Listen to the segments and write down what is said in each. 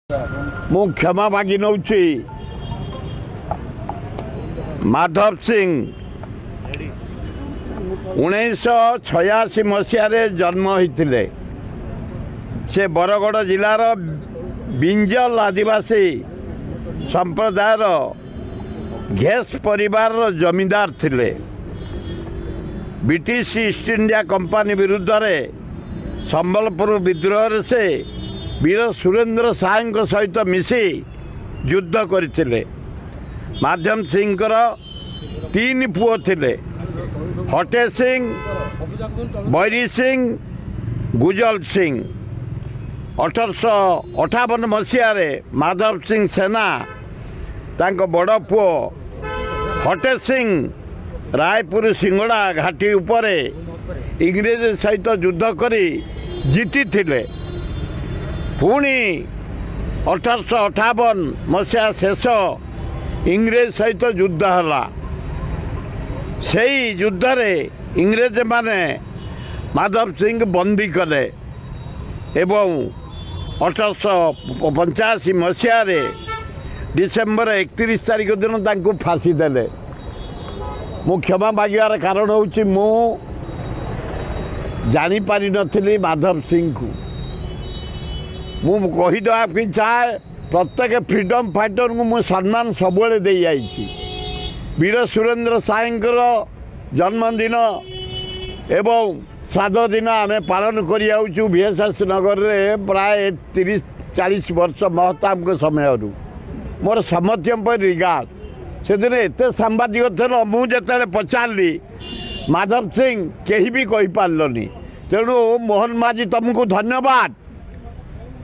मु क्षमा मागी नौ माधव सिंह 1986 मसीह जन्म होते से बरगड़ जिलार बिंजल आदिवासी संप्रदायर घेस परिवार जमींदार थिले। ब्रिटिश ईस्ट इंडिया कंपनी विरुद्ध संबलपुर विद्रोह से वीर सुरेंद्र साय सहित मिसी युद्ध करथिले। माधव सिंह तीन पुओ थिले, हटे सिंह, बैरी सिंह, गुजल सिंह। 1858 मसीह माधव सिंह सेना तांको बड़ पुओ हटे सिंह रायपुर सिंगड़ा घाटी उपरे इंग्रेज सहित युद्ध करी जीति थिले। पुणी 1858 मसीहा शेष इंग्रेज सहित युद्ध हला। से युद्ध रे इंग्रेज माने माधव सिंह बंदी कले एवं 1885 मसीह डिसेम्बर 31 तारीख दिन तांको फांसी देले। मु क्षमा मागिबार कारण होउची मु जानी पारि नथिली माधव सिंह को। मु कहीदेवा कि चाहे प्रत्येक फ्रीडम फाइटर को मु सम्मान सब दे जाइछि। वीर सुरेंद्र सायंकर जन्मदिन एवं श्राद्ध दिन आम पालन करूँ VSS नगर में प्राय 30-40 वर्ष महताब समय मोर समर्थ्य पर रिगार्ड। से दिन एत सांबादिक थे मुझे पचारि माधव सिंह कहीं भी कही पार्लनी। तेणु मोहन माझी तुमको धन्यवाद।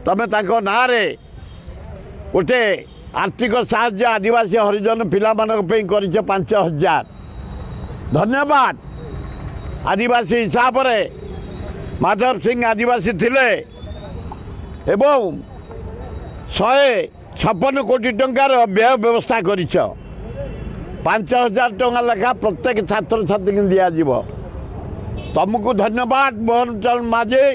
तमें ना गोटे आर्थिक साहाय्य आदिवासी हरिजन पिला कर 5,000 धन्यवाद। आदिवासी हिसाब से माधव सिंह आदिवासी थिले एवं 156 कोटी टंकार व्यय व्यवस्था कर 5,000 टंका लेखा प्रत्येक छात्र छात्री को दिज्व। तुमको धन्यवाद मोहन चरण माझी।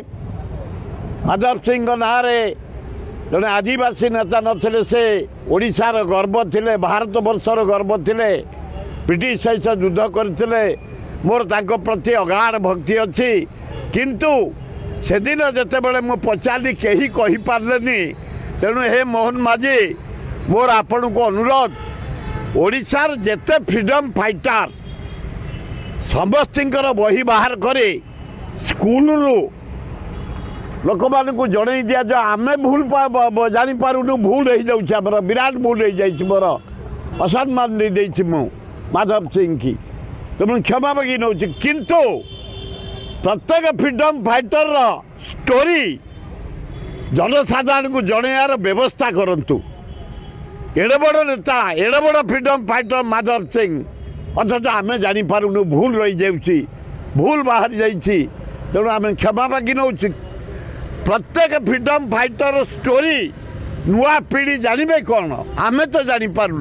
माधव सिंह ना जड़े आदिवासी नेता नथिले, से ओडिशार गर्व थिले, भारत वर्षर गर्व थिले। ब्रिटिश सहित युद्ध करथिले। मोर तांको प्रति अगाध भक्ति अच्छी। किंतु से दिन जिते बड़े मु पचारि कहीं कही पार्लेनी। तेणु हे मोहन माझी मोर आपण को अनुरोध, ओडिशार जेते फ्रीडम फाइटर समस्तर बही बाहर करे स्कूल लोक मान को जन दिया जो आम भूल जापारूँ भूल हो जाऊँ विराट भूल हो जाए मोर असम्मान दे देछि मु माधव सिंह की। तुम क्षमा मागी नौ। किंतु प्रत्येक फ्रीडम फाइटर स्टोरी जनसाधारण को जनयार व्यवस्था करंतु। एड़े बड़ नेता एड़े बड़ फ्रीडम फाइटर माधव सिंह अथच आम जापारूँ भूल रही जाऊँगी, भूल बाहर जाइए। तेणु आम क्षमा मागी नौ। प्रत्येक फ्रीडम फाइटर स्टोरी नुआ पीढ़ी जानवे कौन आमे तो जानी पारू।